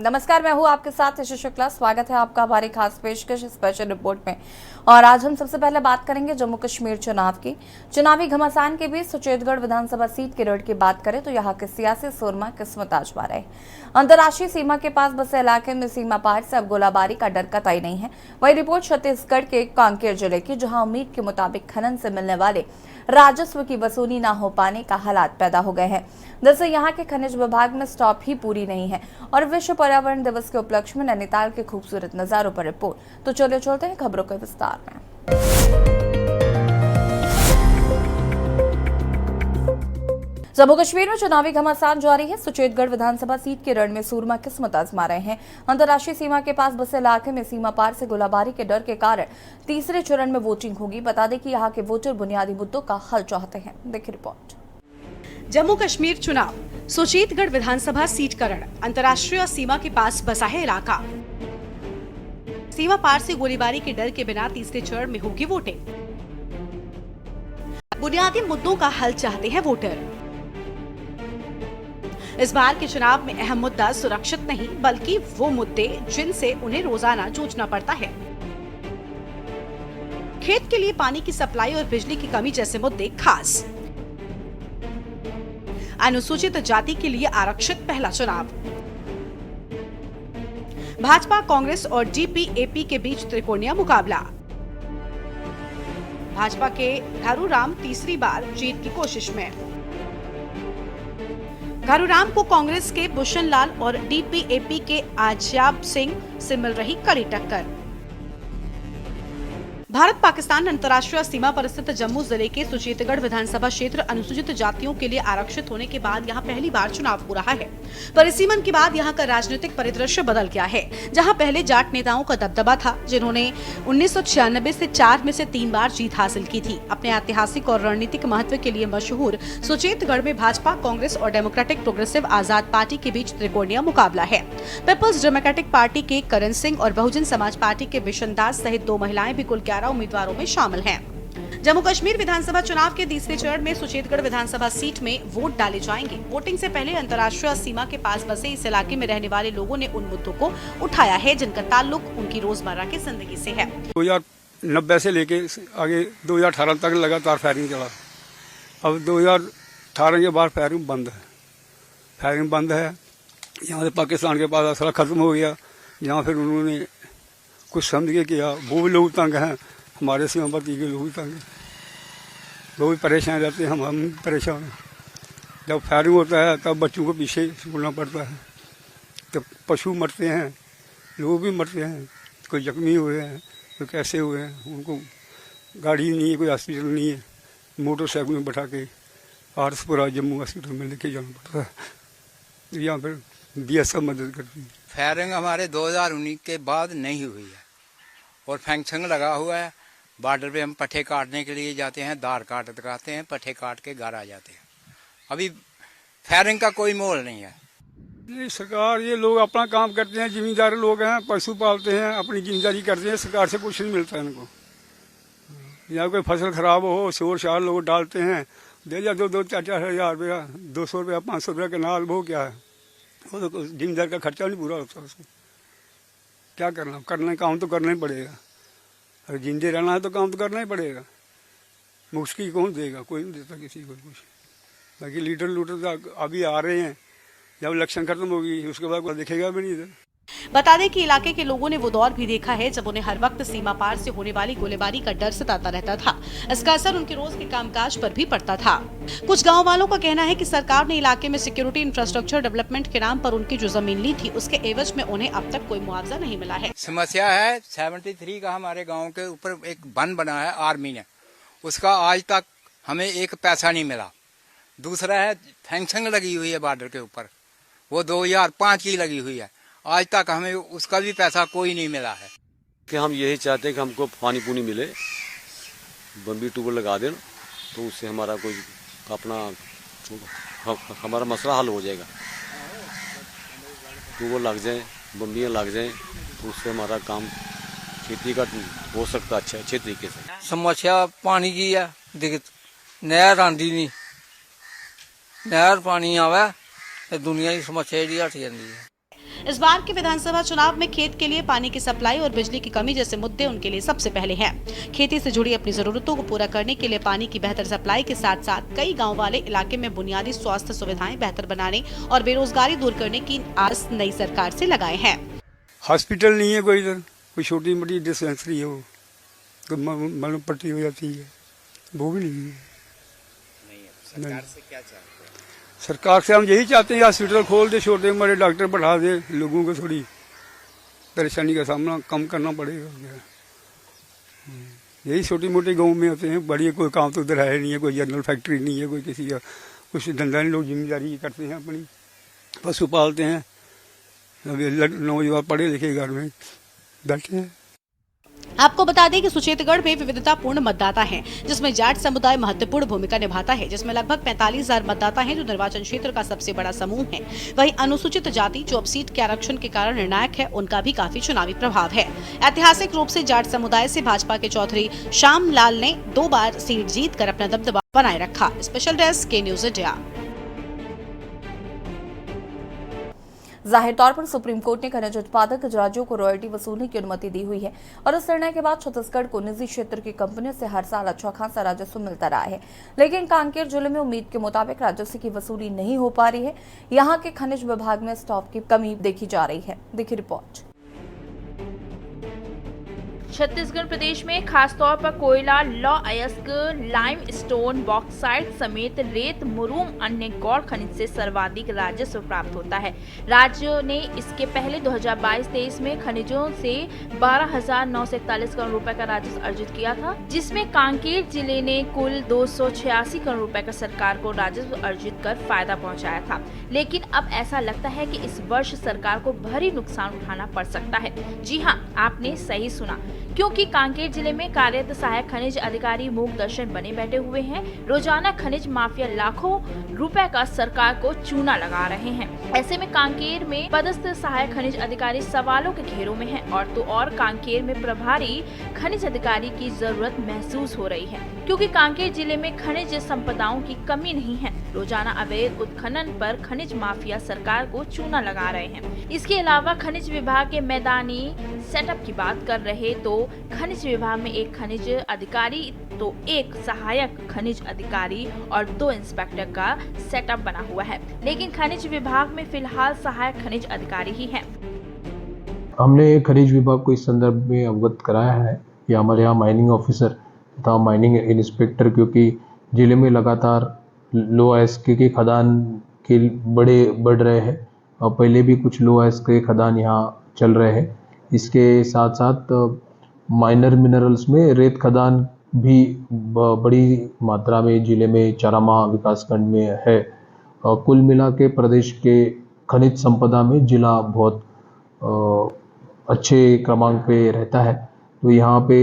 नमस्कार, मैं हूं आपके साथ यश शुक्ला। स्वागत है आपका हमारी खास पेशकश स्पेशल रिपोर्ट में। और आज हम सबसे पहले बात करेंगे जम्मू कश्मीर चुनाव की। चुनावी घमासान के बीच सुचेतगढ़ विधानसभा सीट के रेड की बात करें तो यहाँ के सियासी सुरमा किस्मत आजमा रहे। अंतर्राष्ट्रीय सीमा के पास बसे इलाके में सीमा पार से अब गोलाबारी का डर कतई नहीं है। वही रिपोर्ट छत्तीसगढ़ के कांकेर जिले की, जहाँ उम्मीद के मुताबिक खनन से मिलने वाले राजस्व की वसूली न हो पाने का हालात पैदा हो गए हैं। दरअसल यहाँ के खनिज विभाग में स्टॉप ही पूरी नहीं है। और विश्व पर्यावरण दिवस के उपलक्ष्य में नैनीताल के खूबसूरत नजारों पर रिपोर्ट। तो चलिए चलते हैं खबरों के विस्तार में। जम्मू कश्मीर में चुनावी घमासान जारी है। सुचेतगढ़ विधानसभा सीट के रण में सूरमा किस्मत आजमा रहे हैं। अंतर्राष्ट्रीय सीमा के पास बसे इलाके में सीमा पार से गोलाबारी के डर के कारण तीसरे चरण में वोटिंग होगी। बता दें कि यहाँ के वोटर बुनियादी मुद्दों का हल चाहते हैं। देखिए रिपोर्ट। जम्मू कश्मीर चुनाव, सुचेतगढ़ विधानसभा सीट का रण, अंतर्राष्ट्रीय सीमा के पास बसा है इलाका। सीमा पार से गोलीबारी के डर के बिना तीसरे चरण में होगी वोटिंग। बुनियादी मुद्दों का हल चाहते हैं वोटर। इस बार के चुनाव में अहम मुद्दा सुरक्षित नहीं बल्कि वो मुद्दे जिनसे उन्हें रोजाना जूझना पड़ता है। खेत के लिए पानी की सप्लाई और बिजली की कमी जैसे मुद्दे खास। अनुसूचित जाति के लिए आरक्षित पहला चुनाव। भाजपा, कांग्रेस और डीपीएपी के बीच त्रिकोणीय मुकाबला। भाजपा के घारूराम तीसरी बार जीत की कोशिश में। घारूराम को कांग्रेस के भूषण लाल और डीपीएपी के आजाब सिंह से मिल रही कड़ी टक्कर। भारत पाकिस्तान अंतर्राष्ट्रीय सीमा पर स्थित जम्मू जिले के सुचेतगढ़ विधानसभा क्षेत्र अनुसूचित जातियों के लिए आरक्षित होने के बाद यहां पहली बार चुनाव हो रहा है। परिसीमन के बाद यहां का राजनीतिक परिदृश्य बदल गया है। जहां पहले जाट नेताओं का दबदबा था, जिन्होंने 1996 से 4 में से 3 बार जीत हासिल की थी। अपने ऐतिहासिक और रणनीतिक महत्व के लिए मशहूर सुचेतगढ़ में भाजपा, कांग्रेस और डेमोक्रेटिक प्रोग्रेसिव आजाद पार्टी के बीच त्रिकोणीय मुकाबला है। पीपल्स डेमोक्रेटिक पार्टी के करण सिंह और बहुजन समाज पार्टी के बिशन दास सहित 2 महिलाएं भी कुल 11 उम्मीदवारों में शामिल हैं। जम्मू कश्मीर विधानसभा चुनाव के तीसरे चरण में सुचेतगढ़ विधानसभा सीट में वोट डाले जाएंगे। वोटिंग से पहले अंतर्राष्ट्रीय सीमा के पास बसे इस इलाके में रहने वाले लोगों ने उन मुद्दों को उठाया है जिनका ताल्लुक उनकी रोजमर्रा की जिंदगी से है। 2090 से लेके आगे 2018 तक लगातार फायरिंग चला। अब 2018 के बाद फायरिंग बंद है। यहाँ से पाकिस्तान के पास असला खत्म हो गया। यहाँ फिर उन्होंने कुछ समझ के किया। वो भी लोग तंग हैं, हमारे सीमावर्ती के लोग भी तंग हैं, वो भी परेशान रहते हैं, हम परेशान हैं। जब फायरिंग होता है तब बच्चों को पीछे छोड़ना पड़ता है, तब पशु मरते हैं, लोग भी मरते हैं, कोई जख्मी हुए हैं, कोई कैसे हुए हैं, उनको गाड़ी नहीं है, कोई हॉस्पिटल नहीं है, मोटरसाइकिल में बैठा के आरसपुरा जम्मू हॉस्पिटल में लेके जाना पड़ता है। यहाँ पर BSF मदद करती है। फायरिंग हमारे 2019 के बाद नहीं हुई है और फैंक्शन लगा हुआ है। बॉर्डर पे हम पट्टे काटने के लिए जाते हैं, दार काट दिखाते हैं, पट्टे काट के घर आ जाते हैं। अभी फायरिंग का कोई मोल नहीं है। ये सरकार, ये लोग अपना काम करते हैं, जिम्मेदार लोग हैं, पशु पालते हैं, अपनी जिम्मेदारी करते हैं। सरकार से कुछ नहीं मिलता इनको। या कोई फसल खराब हो, शोर शार लोग डालते हैं, दे जा 2-4 हज़ार रुपया, 200 रुपया, 500 रुपया के नाल, वो क्या है, वो तो जिम्मेदार का खर्चा नहीं पूरा होता उसको। क्या करना काम तो करना ही पड़ेगा। अगर जिंदे रहना है तो काम तो करना ही पड़ेगा। मुश्किल कौन देगा, कोई नहीं देता किसी को कुछ। बाकी लीडर तो अभी आ रहे हैं, जब इलेक्शन खत्म होगी उसके बाद कोई दिखेगा भी नहीं इधर। बता दें कि इलाके के लोगों ने वो दौर भी देखा है जब उन्हें हर वक्त सीमा पार से होने वाली गोलीबारी का डर सताता रहता था। इसका असर उनके रोज के कामकाज पर भी पड़ता था। कुछ गांव वालों का कहना है कि सरकार ने इलाके में सिक्योरिटी इंफ्रास्ट्रक्चर डेवलपमेंट के नाम पर उनकी जो जमीन ली थी, उसके एवज में उन्हें अब तक कोई मुआवजा नहीं मिला है। समस्या है 73 का हमारे गाँव के ऊपर एक बंद बना है आर्मी ने, उसका आज तक हमें एक पैसा नहीं मिला। दूसरा है फैंक्शन लगी हुई है बॉर्डर के ऊपर, वो 2005 की लगी हुई है, आज तक हमें उसका भी पैसा कोई नहीं मिला है। कि हम यही चाहते हैं कि हमको पानी पूनी मिले, बम्बी ट्यूबवेल लगा दें तो उससे हमारा कोई अपना हमारा मसला हल हो जाएगा। ट्यूबवेल लग जाए, बम्बियाँ लग जाएं तो उससे हमारा काम खेती का हो सकता है अच्छे तरीके से। समस्या पानी की है, दिक्कत नहर आंदी नहीं, नहर पानी आवे तो दुनिया की समस्या जी हट जाती है। इस बार के विधानसभा चुनाव में खेत के लिए पानी की सप्लाई और बिजली की कमी जैसे मुद्दे उनके लिए सबसे पहले हैं। खेती से जुड़ी अपनी जरूरतों को पूरा करने के लिए पानी की बेहतर सप्लाई के साथ साथ कई गाँव वाले इलाके में बुनियादी स्वास्थ्य सुविधाएं बेहतर बनाने और बेरोजगारी दूर करने की आस नई सरकार से लगाए हैं। हॉस्पिटल नहीं है कोई इधर, कोई छोटी मोटी डिस्पेंसरी है, वो तो मलम पट्टी हो जाती है, वो भी नहीं है। सरकार से क्या चाहते हैं? सरकार से हम यही चाहते हैं हॉस्पिटल खोल दे, छोटे बड़े डॉक्टर बढ़ा दे, लोगों को थोड़ी परेशानी का सामना कम करना पड़ेगा। यही छोटी मोटी गाँव में होते हैं, बड़ी कोई काम तो उधर है नहीं है, कोई जनरल फैक्ट्री नहीं है, कोई किसी का कुछ धंधा नहीं, लोग जिम्मेदारी करते हैं, अपनी पशु पालते हैं। नौजवान पढ़े लिखे घर में बैठे हैं। आपको बता दें कि सुचेतगढ़ में विविधतापूर्ण मतदाता हैं, जिसमें जाट समुदाय महत्वपूर्ण भूमिका निभाता है, जिसमें लगभग 45,000 मतदाता हैं, जो निर्वाचन क्षेत्र का सबसे बड़ा समूह है। वहीं अनुसूचित जाति, जो अब सीट के आरक्षण के कारण निर्णायक है, उनका भी काफी चुनावी प्रभाव है। ऐतिहासिक रूप से जाट समुदाय से भाजपा के चौधरी श्याम लाल ने 2 बार सीट जीतकर अपना दबदबा बनाए रखा। स्पेशल डेस्क के न्यूज इंडिया। जाहिर तौर पर सुप्रीम कोर्ट ने खनिज उत्पादक राज्यों को रॉयल्टी वसूलने की अनुमति दी हुई है और इस निर्णय के बाद छत्तीसगढ़ को निजी क्षेत्र की कंपनियों से हर साल अच्छा खासा राजस्व मिलता रहा है। लेकिन कांकेर जिले में उम्मीद के मुताबिक राजस्व की वसूली नहीं हो पा रही है। यहाँ के खनिज विभाग में स्टॉक की कमी देखी जा रही है। देखिए रिपोर्ट। छत्तीसगढ़ प्रदेश में खासतौर पर कोयला, लौ अयस्क, लाइम स्टोन, बॉक्साइट समेत रेत, मुरूम अन्य गौर खनिज से सर्वाधिक राजस्व प्राप्त होता है। राज्य ने इसके पहले 2022-23 में खनिजों से 12,941 करोड़ रुपए का राजस्व अर्जित किया था, जिसमें कांकेर जिले ने कुल 286 करोड़ रुपए का सरकार को राजस्व अर्जित कर फायदा पहुंचाया था। लेकिन अब ऐसा लगता है कि इस वर्ष सरकार को भारी नुकसान उठाना पड़ सकता है। जी हाँ, आपने सही सुना, क्योंकि कांकेर जिले में कार्यरत सहायक खनिज अधिकारी मूक दर्शन बने बैठे हुए हैं। रोजाना खनिज माफिया लाखों रुपए का सरकार को चूना लगा रहे हैं। ऐसे में कांकेर में पदस्थ सहायक खनिज अधिकारी सवालों के घेरों में हैं और तो और कांकेर में प्रभारी खनिज अधिकारी की जरूरत महसूस हो रही है, क्योंकि कांकेर जिले में खनिज संपदाओं की कमी नहीं है। रोजाना अवैध उत्खनन पर खनिज माफिया सरकार को चूना लगा रहे हैं। इसके अलावा खनिज विभाग के मैदानी सेटअप की बात कर रहे तो खनिज विभाग में एक खनिज अधिकारी तो एक सहायक खनिज अधिकारी और 2 इंस्पेक्टर का सेटअप बना हुआ है, लेकिन खनिज विभाग में फिलहाल सहायक खनिज अधिकारी ही हैं। हमने खनिज विभाग को इस संदर्भ में अवगत कराया है कि हमारे यहाँ माइनिंग ऑफिसर तथा माइनिंग इंस्पेक्टर, क्योंकि जिले में लगातार लो अयस्क के खदान के बढ़ रहे हैं और पहले भी कुछ लो अयस्क के खदान यहाँ चल रहे हैं। इसके साथ साथ माइनर मिनरल्स में रेत खदान भी बड़ी मात्रा में जिले में चारामा विकासखंड में है। कुल मिला के प्रदेश के खनिज संपदा में जिला बहुत अच्छे क्रमांक पे रहता है। तो यहाँ पे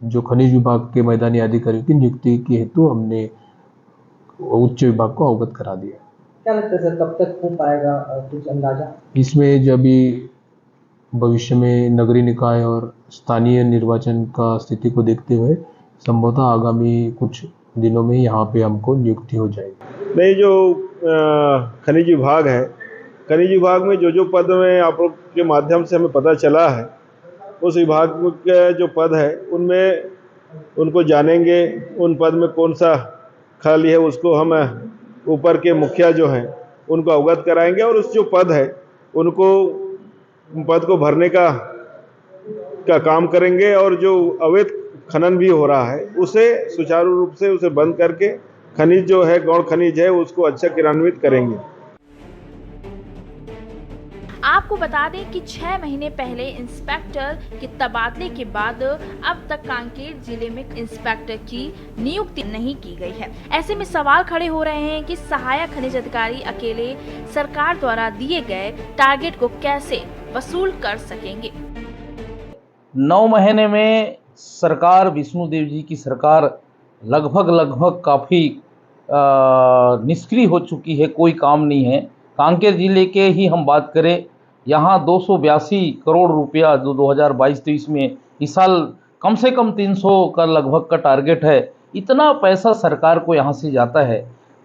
जो खनिज विभाग के मैदानी अधिकारियों की नियुक्ति के हेतु हमने उच्च विभाग को अवगत करा दिया। क्या लगता है सर, कब तक हो पाएगा, कुछ अंदाजा? इसमें जब भी भविष्य में नगरीय निकाय और स्थानीय निर्वाचन का स्थिति को देखते हुए संभवतः आगामी कुछ दिनों में यहाँ पे हमको नियुक्ति हो जाएगी। नहीं, जो खनिज विभाग है, खनिज विभाग में जो पद में आप लोग के माध्यम से हमें पता चला है, उस विभाग के जो पद है उनमें उनको जानेंगे, उन पद में कौन सा खाली है उसको हम ऊपर के मुखिया जो हैं उनको अवगत कराएंगे और उस जो पद है उनको पद को भरने का काम करेंगे और जो अवैध खनन भी हो रहा है उसे सुचारू रूप से उसे बंद करके खनिज जो है, गौण खनिज है, उसको अच्छा क्रियान्वित करेंगे। आपको बता दें कि 6 महीने पहले इंस्पेक्टर के तबादले के बाद अब तक कांकेर जिले में इंस्पेक्टर की नियुक्ति नहीं की गई है। ऐसे में सवाल खड़े हो रहे हैं कि सहायक खनिज अधिकारी अकेले सरकार द्वारा दिए गए टारगेट को कैसे वसूल कर सकेंगे। 9 महीने में सरकार, विष्णुदेव जी की सरकार लगभग काफ़ी निष्क्रिय हो चुकी है, कोई काम नहीं है। कांकेर जिले के ही हम बात करें, यहाँ 282 करोड़ रुपया जो 2022-23 में, इस साल कम से कम 300 का लगभग का टारगेट है। इतना पैसा सरकार को यहाँ से जाता है,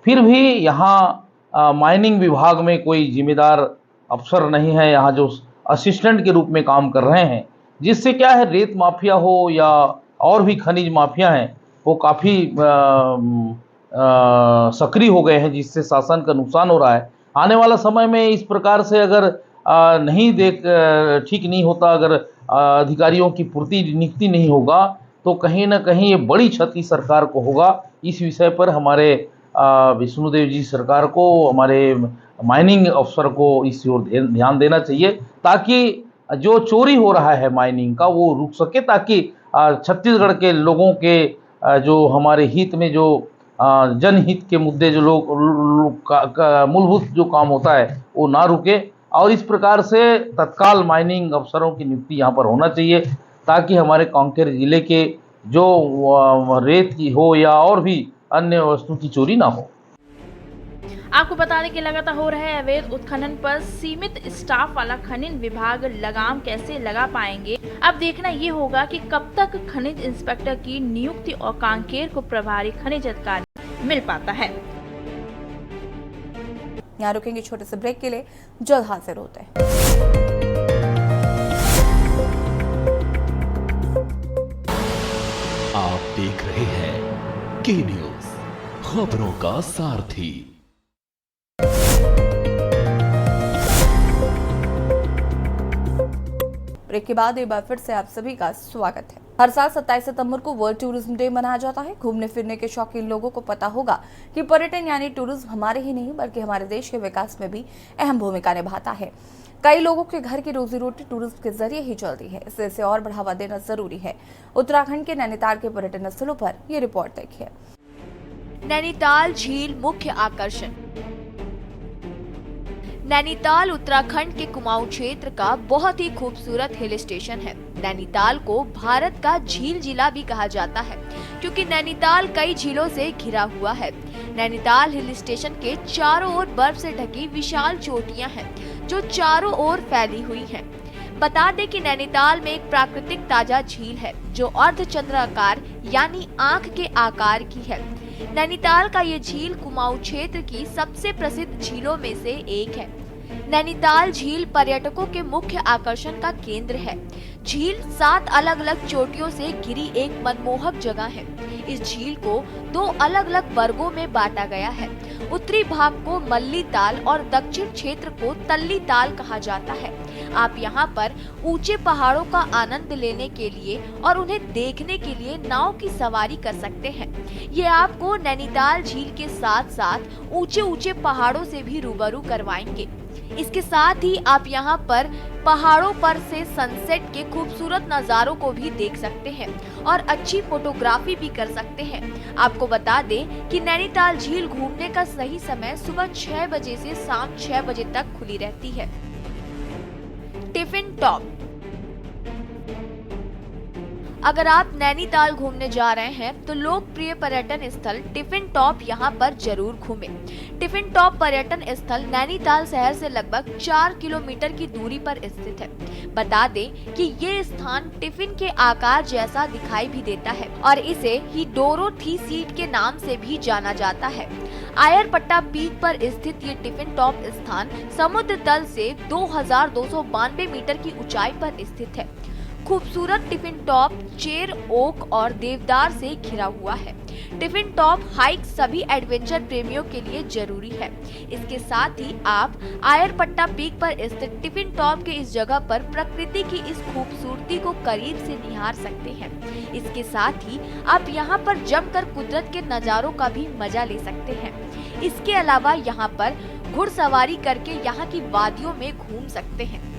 फिर भी यहाँ माइनिंग विभाग में कोई जिम्मेदार अफसर नहीं है यहाँ जो असिस्टेंट के रूप में काम कर रहे हैं, जिससे क्या है रेत माफिया हो या और भी खनिज माफिया हैं वो काफ़ी सक्रिय हो गए हैं, जिससे शासन का नुकसान हो रहा है। आने वाला समय में इस प्रकार से अगर ठीक नहीं होता, अगर अधिकारियों की पूर्ति नियुक्ति नहीं होगा तो कहीं ना कहीं ये बड़ी क्षति सरकार को होगा। इस विषय पर हमारे विष्णुदेव जी सरकार को, हमारे माइनिंग अफसर को इस ओर ध्यान देना चाहिए, ताकि जो चोरी हो रहा है माइनिंग का वो रुक सके, ताकि छत्तीसगढ़ के लोगों के जो हमारे हित में जो जनहित के मुद्दे जो मूलभूत जो काम होता है वो ना रुके। और इस प्रकार से तत्काल माइनिंग अफसरों की नियुक्ति यहाँ पर होना चाहिए, ताकि हमारे कांकेर जिले के जो रेत की हो या और भी अन्य वस्तु की चोरी ना हो। आपको बता दें कि लगातार हो रहे अवैध उत्खनन पर सीमित स्टाफ वाला खनिज विभाग लगाम कैसे लगा पाएंगे। अब देखना ये होगा कि कब तक खनिज इंस्पेक्टर की नियुक्ति और कांकेर को प्रभारी खनिज अधिकारी मिल पाता है। यहाँ रुकेंगे छोटे से ब्रेक के लिए, जल्द हाजिर होते हैं। आप देख रहे हैं के न्यूज, खबरों का सारथी। ब्रेक के बाद एक बार फिर से आप सभी का स्वागत है। हर साल 27 सितंबर को वर्ल्ड टूरिज्म डे मनाया जाता है। घूमने फिरने के शौकीन लोगों को पता होगा कि पर्यटन यानी टूरिज्म हमारे ही नहीं बल्कि हमारे देश के विकास में भी अहम भूमिका निभाता है। कई लोगों के घर की रोजी रोटी टूरिज्म के जरिए ही चलती है, इसलिए इसे और बढ़ावा देना जरूरी है। उत्तराखंड के नैनीताल के पर्यटन स्थलों पर ये रिपोर्ट देखिए। नैनीताल झील मुख्य आकर्षण। नैनीताल उत्तराखंड के कुमाऊं क्षेत्र का बहुत ही खूबसूरत हिल स्टेशन है। नैनीताल को भारत का झील जिला भी कहा जाता है, क्योंकि नैनीताल कई झीलों से घिरा हुआ है। नैनीताल हिल स्टेशन के चारों ओर बर्फ से ढकी विशाल चोटियां हैं, जो चारों ओर फैली हुई हैं। बता दें कि नैनीताल में एक प्राकृतिक ताजा झील है, जो अर्धचंद्राकार यानी आंख के आकार की है। नैनीताल का ये झील कुमाऊं क्षेत्र की सबसे प्रसिद्ध झीलों में से एक है। नैनीताल झील पर्यटकों के मुख्य आकर्षण का केंद्र है। झील 7 अलग अलग चोटियों से घिरी एक मनमोहक जगह है। इस झील को 2 अलग अलग वर्गों में बांटा गया है। उत्तरी भाग को मल्ली ताल और दक्षिण क्षेत्र को तल्ली ताल कहा जाता है। आप यहाँ पर ऊंचे पहाड़ों का आनंद लेने के लिए और उन्हें देखने के लिए नाव की सवारी कर सकते हैं। ये आपको नैनीताल झील के साथ साथ ऊंचे ऊंचे पहाड़ों से भी रूबरू करवाएंगे। इसके साथ ही आप यहाँ पर पहाड़ों पर से सनसेट के खूबसूरत नज़ारों को भी देख सकते हैं और अच्छी फोटोग्राफी भी कर सकते हैं। आपको बता दें कि नैनीताल झील घूमने का सही समय सुबह 6 बजे से शाम 6 बजे तक खुली रहती है। Tiffin top. अगर आप नैनीताल घूमने जा रहे हैं तो लोकप्रिय पर्यटन स्थल टिफिन टॉप यहाँ पर जरूर घूमें। टिफिन टॉप पर्यटन स्थल नैनीताल शहर से लगभग 4 किलोमीटर की दूरी पर स्थित है। बता दें कि ये स्थान टिफिन के आकार जैसा दिखाई भी देता है और इसे ही डोरोथी सीट के नाम से भी जाना जाता है। आयरपट्टा पीक पर स्थित ये टिफिन टॉप स्थान समुद्र तल से 2292 मीटर की ऊंचाई पर स्थित है। खूबसूरत टिफिन टॉप चेर, ओक और देवदार से घिरा हुआ है। टिफिन टॉप हाइक सभी एडवेंचर प्रेमियों के लिए जरूरी है। इसके साथ ही आप आयरपट्टा पीक पर स्थित टिफिन टॉप के इस जगह पर प्रकृति की इस खूबसूरती को करीब से निहार सकते हैं। इसके साथ ही आप यहाँ पर जमकर कुदरत के नज़ारों का भी मजा ले सकते हैं। इसके अलावा यहाँ पर घुड़सवारी करके यहाँ की वादियों में घूम सकते हैं।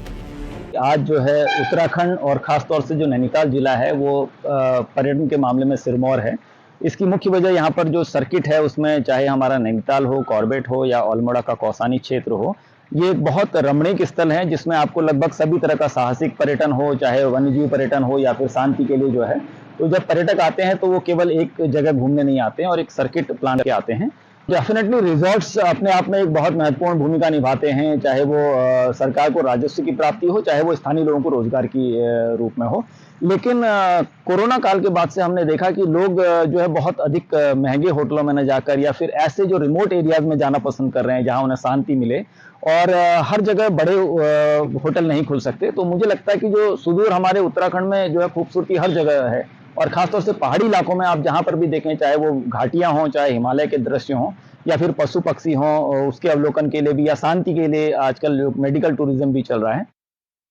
आज जो है उत्तराखंड और ख़ास तौर से जो नैनीताल जिला है वो पर्यटन के मामले में सिरमौर है। इसकी मुख्य वजह यहाँ पर जो सर्किट है उसमें चाहे हमारा नैनीताल हो, कॉर्बेट हो या अल्मोड़ा का कौसानी क्षेत्र हो, ये एक बहुत रमणीक स्थल है जिसमें आपको लगभग सभी तरह का साहसिक पर्यटन हो, चाहे वन्यजीव पर्यटन हो या फिर शांति के लिए जो है। तो जब पर्यटक आते हैं तो वो केवल एक जगह घूमने नहीं आते हैं और एक सर्किट प्लान के आते हैं। डेफिनेटली रिजॉर्ट्स अपने आप में एक बहुत महत्वपूर्ण भूमिका निभाते हैं, चाहे वो सरकार को राजस्व की प्राप्ति हो, चाहे वो स्थानीय लोगों को रोजगार की रूप में हो। लेकिन कोरोना काल के बाद से हमने देखा कि लोग जो है बहुत अधिक महंगे होटलों में न जाकर या फिर ऐसे जो रिमोट एरियाज में जाना पसंद कर रहे हैं जहां उन्हें शांति मिले, और हर जगह बड़े होटल नहीं खुल सकते। तो मुझे लगता है कि जो सुदूर हमारे उत्तराखंड में जो है खूबसूरती हर जगह है, और खासतौर से पहाड़ी इलाकों में आप जहां पर भी देखें, चाहे वो घाटियां हों, चाहे हिमालय के दृश्य हों, या फिर पशु पक्षी हों, उसके अवलोकन के लिए भी या शांति के लिए आजकल जो मेडिकल टूरिज्म भी चल रहा है।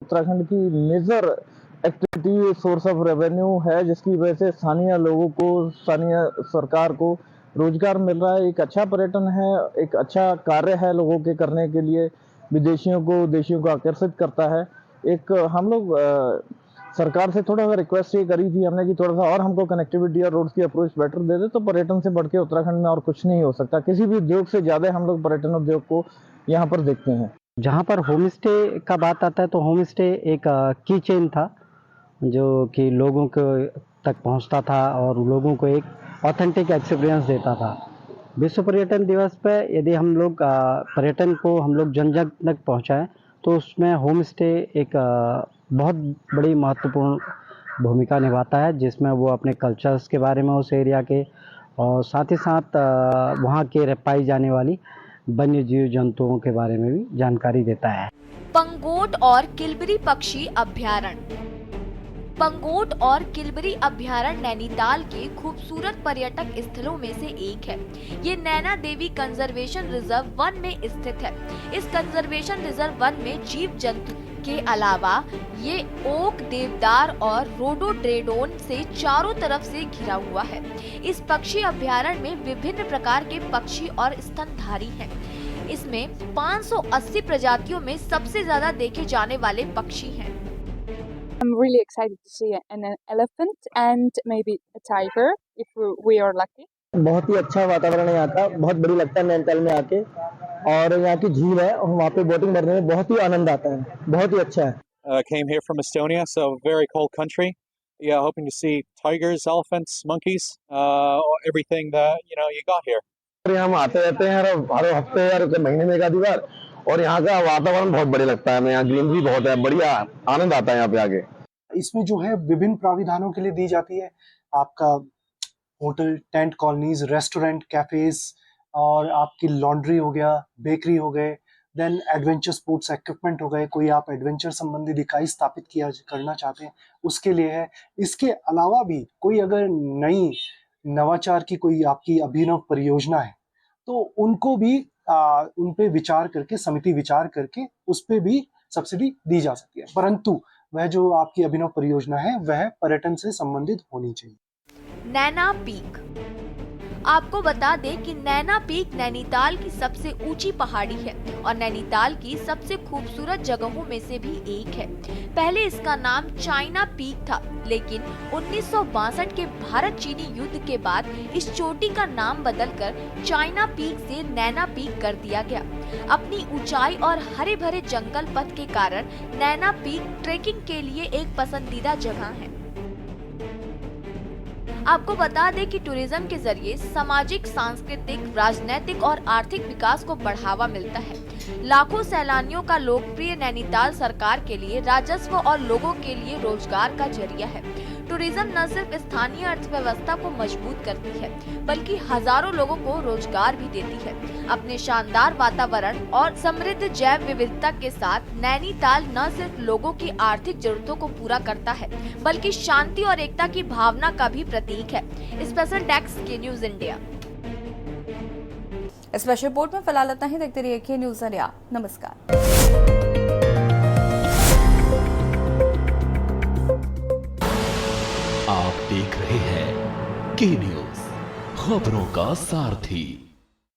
उत्तराखंड की major activity source of revenue है, जिसकी वजह से स्थानीय लोगों को, स्थानीय सरकार को रोजगार मिल रहा है। एक अच्छा पर्यटन है, एक अच्छा कार्य है लोगों के करने के लिए, विदेशियों को आकर्षित करता है। एक हम लोग सरकार से थोड़ा सा रिक्वेस्ट ये करी थी हमने कि थोड़ा सा और हमको कनेक्टिविटी और रोड्स की अप्रोच बेटर दे दे, तो पर्यटन से बढ़ के उत्तराखंड में और कुछ नहीं हो सकता। किसी भी उद्योग से ज़्यादा हम लोग पर्यटन उद्योग को यहाँ पर देखते हैं। जहाँ पर होम स्टे का बात आता है तो होम स्टे एक की चेन था जो कि लोगों को तक पहुँचता था और लोगों को एक ऑथेंटिक एक्सपीरियंस देता था। विश्व पर्यटन दिवस पे यदि हम लोग पर्यटन को हम लोग जन जन तक पहुँचाएँ तो उसमें होम स्टे एक बहुत बड़ी महत्वपूर्ण भूमिका निभाता है, जिसमें वो अपने कल्चर्स के बारे में उस एरिया के और साथ ही साथ वहाँ के पाई जाने वाली वन्य जीव जंतुओं के बारे में भी जानकारी देता है। पंगोट और किलबिरी पक्षी अभ्यारण्य। पंगोट और किलबिरी अभ्यारण्य नैनीताल के खूबसूरत पर्यटक स्थलों में से एक है। ये Naina Devi conservation reserve one में स्थित है। इस कंजर्वेशन रिजर्व वन में जीव जंतु के अलावा ये ओक, देवदार और रोडोड्रेडोन से चारों तरफ से घिरा हुआ है। इस पक्षी अभ्यारण्य में विभिन्न प्रकार के पक्षी और स्तनधारी हैं। इसमें 580 प्रजातियों में सबसे ज्यादा देखे जाने वाले पक्षी हैं। I'm really excited to see an elephant and maybe a tiger if we are lucky. बहुत ही अच्छा वातावरण है यहाँ का, बहुत बड़ी लगता है नैनीताल में आके, और यहाँ की झील है और वहाँ पे बोटिंग करने में बहुत ही आनंद आता है, बहुत ही अच्छा है। Came here from Estonia, so very cold country. Yeah, hoping to see tigers, elephants, monkeys, everything that you got here. यहाँ हम आते रहते हैं हर हफ्ते या महीने में एक आधी बार, और यहाँ का वातावरण बहुत बढ़िया लगता है हमें। यहाँ ग्रीनरी बहुत है, बढ़िया आनंद आता है यहाँ पे आके। इसमें जो है विभिन्न प्राविधानों के लिए दी जाती है आपका hotel, tent colonies, restaurant, cafes, और आपकी लॉन्ड्री हो गया, बेकरी हो गए, देन एडवेंचर स्पोर्ट्स इक्विपमेंट हो गए। कोई आप एडवेंचर संबंधित इकाई स्थापित करना चाहते हैं उसके लिए है। इसके अलावा भी कोई अगर नई नवाचार की कोई आपकी अभिनव परियोजना है तो उनको भी उन पे विचार करके, समिति विचार करके उस पे भी सब्सिडी दी जा सकती है, परंतु वह जो आपकी अभिनव परियोजना है वह पर्यटन से संबंधित होनी चाहिए। नैना पीक। आपको बता दें कि नैना पीक नैनीताल की सबसे ऊंची पहाड़ी है और नैनीताल की सबसे खूबसूरत जगहों में से भी एक है। पहले इसका नाम चाइना पीक था, लेकिन 1962 के भारत चीनी युद्ध के बाद इस चोटी का नाम बदलकर चाइना पीक से नैना पीक कर दिया गया। अपनी ऊंचाई और हरे भरे जंगल पथ के कारण नैना पीक ट्रेकिंग के लिए एक पसंदीदा जगह है। आपको बता दें कि टूरिज्म के जरिए सामाजिक, सांस्कृतिक, राजनीतिक और आर्थिक विकास को बढ़ावा मिलता है। लाखों सैलानियों का लोकप्रिय नैनीताल सरकार के लिए राजस्व और लोगों के लिए रोजगार का जरिया है। टूरिज्म न सिर्फ स्थानीय अर्थव्यवस्था को मजबूत करती है, बल्कि हजारों लोगों को रोजगार भी देती है। अपने शानदार वातावरण और समृद्ध जैव विविधता के साथ नैनीताल न सिर्फ लोगों की आर्थिक जरूरतों को पूरा करता है, बल्कि शांति और एकता की भावना का भी प्रतीक है। स्पेशल डेस्क के न्यूज इंडिया। स्पेशल रिपोर्ट में फिलहाल इतना ही। देखते रहिए के न्यूज इंडिया। नमस्कार। आप देख रहे हैं के न्यूज, खबरों का सारथी।